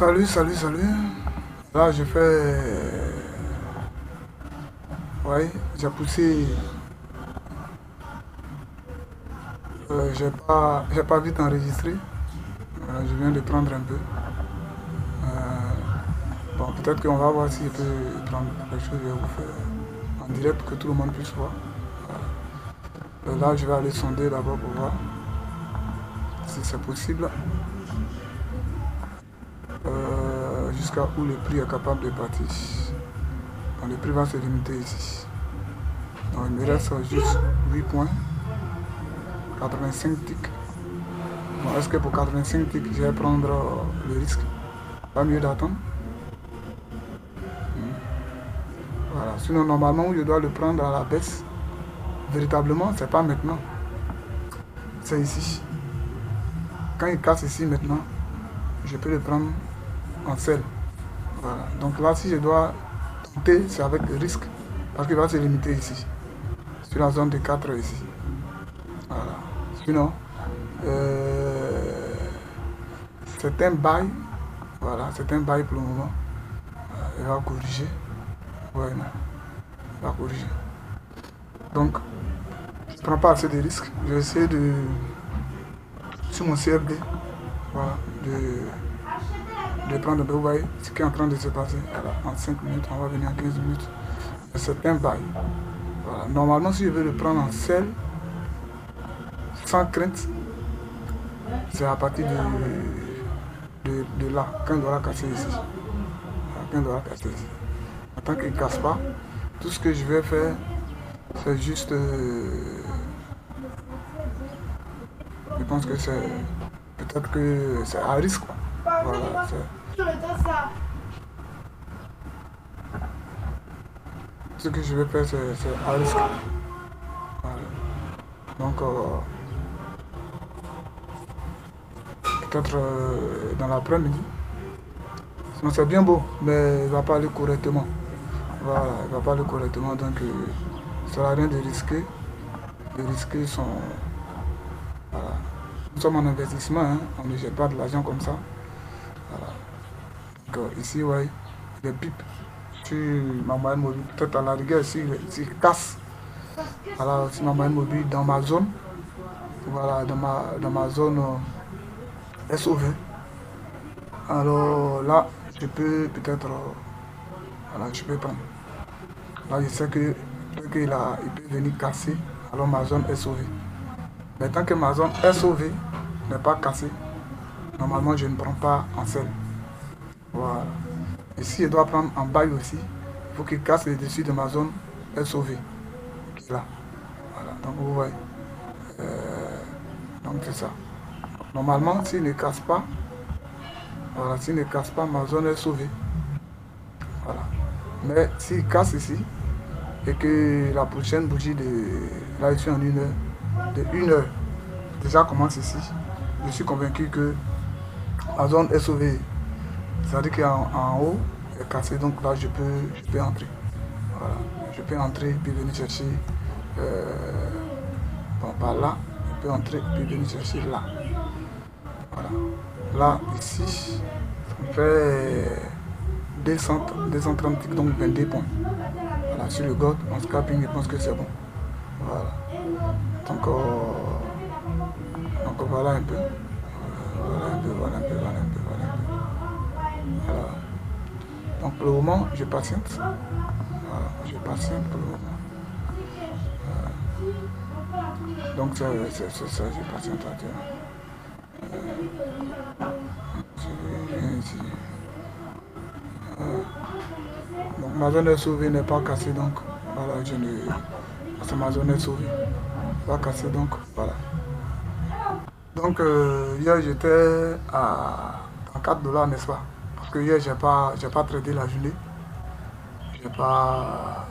Salut, salut, salut. Là, je fais. Ouais, j'ai poussé. J'ai pas vite enregistré. Je viens de prendre un peu. Bon, peut-être qu'on va voir si je peux prendre quelque chose. Je vais vous faire en direct pour que tout le monde puisse voir. Là, je vais aller sonder d'abord pour voir si c'est possible. Jusqu'à où le prix est capable de partir. Bon, le prix va se limiter ici. Donc, il me reste juste 8 points. 85 ticks. Bon, est-ce que pour 85 ticks, je vais prendre le risque? Pas mieux d'attendre. Voilà. Sinon, normalement, je dois le prendre à la baisse. Véritablement, c'est pas maintenant. C'est ici. Quand il casse ici maintenant, je peux le prendre en sell. Voilà. Donc là, si je dois tenter, c'est avec le risque. Parce qu'il va se limiter ici. Sur la zone de 4 ici. Voilà. Sinon, c'est un bail. Voilà, c'est un bail pour le moment. Il va corriger. Ouais, non. Il va corriger. Donc, je ne prends pas assez de risques. Je vais essayer de, sur mon CFD, voilà, de prendre un peu. Vous voyez ce qui est en train de se passer. Voilà, en 5 minutes, on va venir en 15 minutes. C'est un bail. Voilà. Normalement, si je veux le prendre en sell, sans crainte, c'est à partir de là, quand il aura cassé ici. Voilà, quand il aura cassé ici. Tant qu'il ne casse pas, tout ce que je vais faire, c'est juste. Je pense que c'est. Peut-être que c'est à risque. Voilà, ce que je vais faire, c'est à risque. Voilà. Donc, peut-être dans l'après-midi. Sinon, c'est bien beau, mais il ne va pas aller correctement. Voilà, il ne va pas aller correctement. Donc, ça ne sert à rien de risquer. De risquer son. Voilà. Nous sommes en investissement, hein. On ne jette pas de l'argent comme ça. Voilà. Donc, ici, ouais, il est pipe sur ma moyenne mobile. Peut-être à la rigueur, s'il casse. Voilà, sur ma moyenne mobile dans ma zone. Voilà, dans ma zone SOV. Alors là, je peux peut-être. Voilà, je peux prendre. Là, je sais qu'il peut venir casser. Alors ma zone SOV. Mais tant que ma zone SOV n'est pas cassée, normalement je ne prends pas en selle. Voilà. Et si je dois prendre en bail aussi, il faut qu'il casse le dessus de ma zone SOV. Qui est là. Voilà. Donc vous voyez. Donc c'est ça. Normalement, s'il ne casse pas, voilà, s'il ne casse pas, ma zone est sauvée. Voilà. Mais s'il casse ici, et que la prochaine bougie de. Là, je suis en 1 heure. De 1 heure, déjà commence ici. Je suis convaincu que la zone est sauvée. C'est-à-dire qu'en haut est cassé, donc là je peux entrer. Voilà. Je peux entrer puis venir chercher bon, par là. Je peux entrer puis venir chercher là. Voilà. Là, ici, ça me fait 230 ticks, donc 22 points. Voilà, sur le God, en scalping, je pense que c'est bon. Voilà. Donc voilà un peu. Voilà un peu, voilà un peu, voilà un peu, voilà un peu. Voilà. Donc pour le moment, je patiente. Voilà, je patiente pour le moment. Voilà. Donc c'est ça, je patiente actuellement. Je viens ici. Donc ma zone est sauvée, n'est pas cassée, donc voilà, je ne. Parce que ma zone est sauvée. Pas cassée, donc voilà. Donc hier j'étais à 4 $, n'est-ce pas? Parce que hier j'ai pas tradé la journée. J'ai pas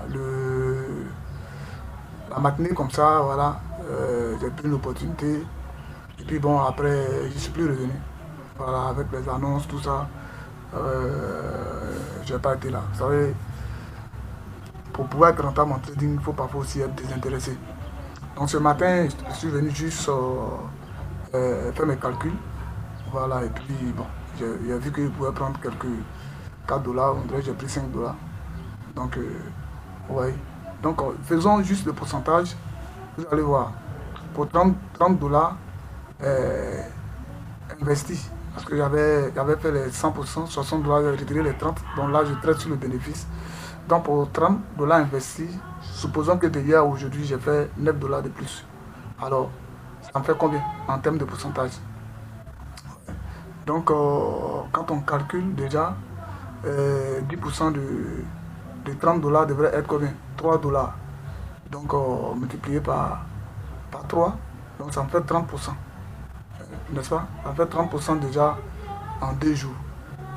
la matinée comme ça, voilà. J'ai pris une opportunité. Et puis bon après je suis plus revenu. Voilà, avec les annonces, tout ça. J'ai pas été là. Vous savez, pour pouvoir être rentable en trading, il faut parfois aussi être désintéressé. Donc ce matin, je suis venu juste faire mes calculs. Voilà, et puis bon, j'ai vu qu'il pouvait prendre quelques 4 dollars, on dirait que j'ai pris 5 dollars. Donc, ouais. Donc, faisons juste le pourcentage. Vous allez voir. Pour 30 dollars euh, investis, parce que j'avais fait les 100%, 60 dollars, j'ai retiré les 30. Donc là, je traite sur le bénéfice. Donc, pour 30 dollars investis, supposons que d'hier à aujourd'hui, j'ai fait 9 dollars de plus. Alors, ça me fait combien en termes de pourcentage? Donc, quand on calcule déjà, 10% de 30 dollars devrait être combien? 3 dollars. Donc, multiplié par 3, donc ça me fait 30%. N'est-ce pas? Ça fait 30% déjà en 2 jours.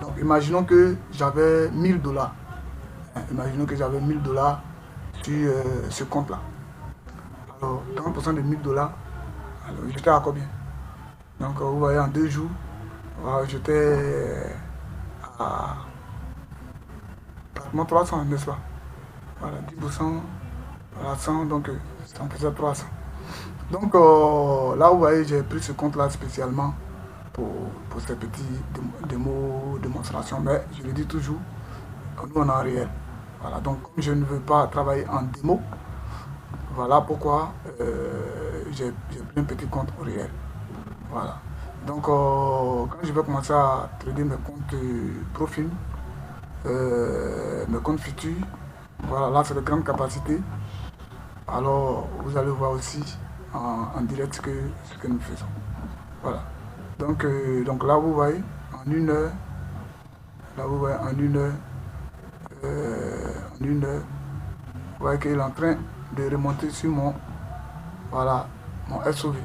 Donc, imaginons que j'avais 1000 dollars. Imaginons que j'avais 1000 dollars sur ce compte-là. Alors, 30% de 1000 dollars, alors j'étais à combien? Donc, vous voyez, en 2 jours, voilà, j'étais à pratiquement 300, n'est-ce pas? Voilà, 10%, voilà, 100, donc ça me faisait 300. Donc, là, vous voyez, j'ai pris ce compte-là spécialement pour, pour ces petits démos, démonstrations. Mais je le dis toujours, nous, on est en réel. Voilà, donc, comme je ne veux pas travailler en démo, voilà pourquoi j'ai pris un petit compte au réel. Voilà. Donc, quand je vais commencer à trader mes comptes profil, mes comptes futurs, voilà, là, c'est de grande capacité. Alors, vous allez voir aussi en direct ce que nous faisons. Voilà. Donc là, vous voyez, en 1 heure, là, vous voyez, en une heure, vous voyez qu'il est en train de remonter sur voilà, mon SOV,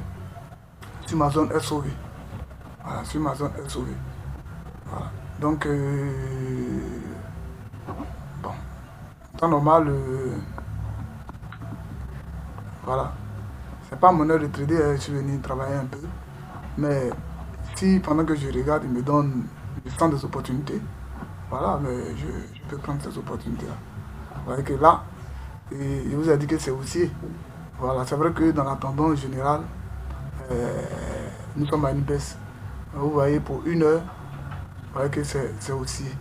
sur ma zone SOV. Voilà, sur ma zone SOV. Voilà. Donc, bon, en temps normal, voilà. C'est pas mon heure de trader, je suis venu travailler un peu. Mais si pendant que je regarde, il me donne le temps des opportunités, voilà, mais je peux prendre ces opportunités-là. Vous voyez que là, et il vous a dit que c'est haussier. Voilà, c'est vrai que dans la tendance générale, euh, nous sommes à une baisse. Vous voyez, pour 1 heure, vous voyez que c'est haussier.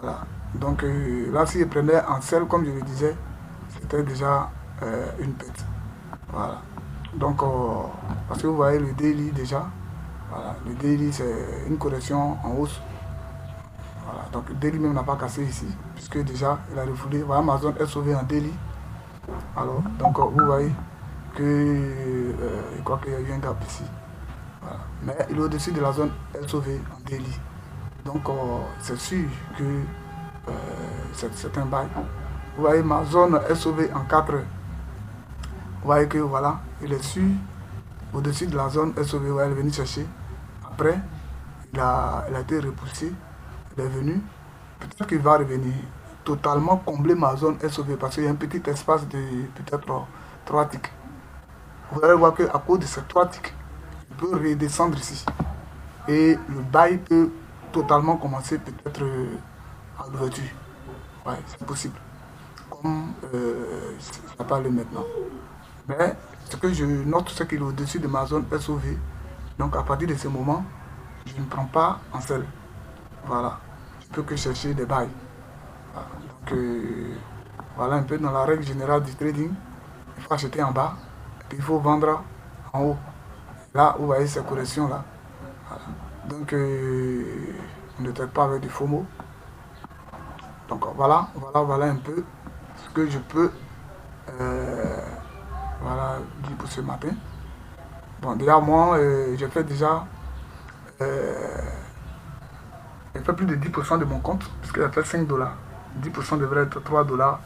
Voilà. Donc là, si je prenais en sel, comme je le disais, c'était déjà une pète. Voilà. Donc, parce que vous voyez le daily déjà, voilà, le daily c'est une correction en hausse. Voilà, donc le daily même n'a pas cassé ici, puisque déjà il a refoulé. Voilà ma zone SOV en daily. Alors, donc vous voyez que je crois qu'il y a eu un gap ici. Voilà. Mais il est au-dessus de la zone SOV en daily. Donc c'est sûr que c'est un bail. Vous voyez ma zone SOV en 4 heures. Vous voyez que voilà, il est sûr au-dessus de la zone SOV, où elle est venue chercher. Après, il a été repoussé, il est venu. Peut-être qu'il va revenir totalement combler ma zone SOV parce qu'il y a un petit espace de peut-être 3 ticks. Vous allez voir qu'à cause de ces 3 ticks, il peut redescendre ici. Et le bail peut totalement commencer peut-être à l'ouverture. Ouais, c'est possible. Comme je ne parle maintenant. Mais ce que je note, c'est qu'il est au-dessus de ma zone SOV. Donc à partir de ce moment, je ne prends pas en sel. Voilà. Je peux que chercher des bails. Voilà. Donc voilà un peu dans la règle générale du trading. Il faut acheter en bas et puis il faut vendre en haut. Là, vous voyez ces corrections-là. Voilà. Donc on ne traite pas avec du FOMO. Donc voilà un peu ce que je peux voilà, dire pour ce matin. Bon, déjà moi, euh, j'ai fait plus de 10% de mon compte, puisque j'ai fait 5 dollars. 10% devrait être 3 dollars.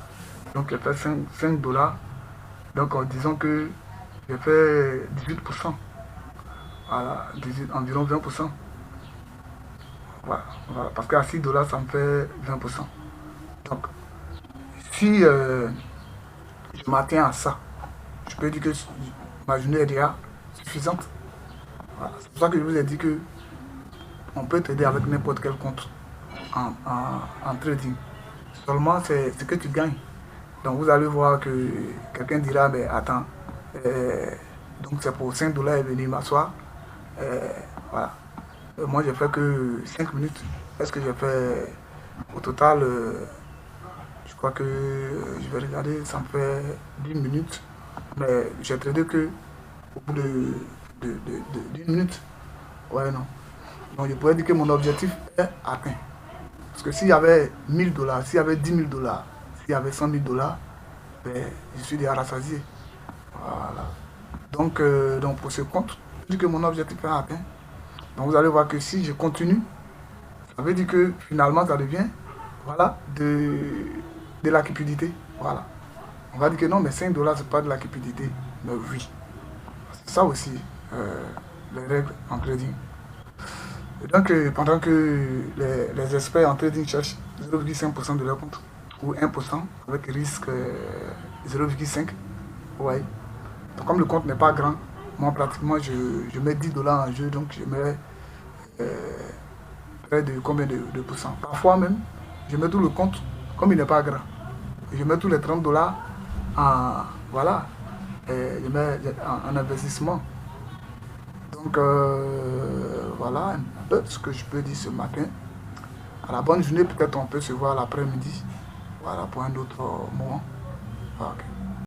Donc j'ai fait 5 dollars. Donc disons que j'ai fait 18%. Voilà, environ 20%. Voilà, voilà, parce qu'à 6 dollars, ça me fait 20%. Donc, si je m'attiens à ça, je peux dire que ma journée est déjà suffisante. Voilà. C'est pour ça que je vous ai dit que on peut t'aider avec n'importe quel compte en trading. Seulement, c'est ce que tu gagnes. Donc, vous allez voir que quelqu'un dira, mais attends, donc c'est pour 5 dollars et venir m'asseoir. Voilà. Moi, j'ai fait que 5 minutes. Est-ce que j'ai fait au total, je crois que je vais regarder, ça me fait 10 minutes. Mais j'ai tradé que au bout de 10 minutes. Ouais, non. Donc, je pourrais dire que mon objectif est atteint. Parce que s'il y avait 1000 $, s'il y avait 10 000 $, s'il y avait 100 000 $, ben, je suis déjà rassasié. Voilà. Donc pour ce compte, je dis que mon objectif est atteint. Donc vous allez voir que si je continue, ça veut dire que finalement ça devient voilà, de la cupidité. Voilà. On va dire que non, mais 5 $ c'est pas de la cupidité. Mais oui. C'est ça aussi, euh, les règles en trading. Et donc pendant que les experts en trading cherchent 0,5% de leur compte, ou 1% avec risque 0,5, ouais. Donc, comme le compte n'est pas grand, moi pratiquement je mets 10 $ en jeu, donc je mets euh, près de combien de pourcents. Parfois même, je mets tout le compte, comme il n'est pas grand. Je mets tous les 30 $ en, voilà, je mets en investissement. Donc voilà un peu ce que je peux dire ce matin. À la bonne journée, peut-être on peut se voir l'après-midi. Voilà pour un autre moment. Ok.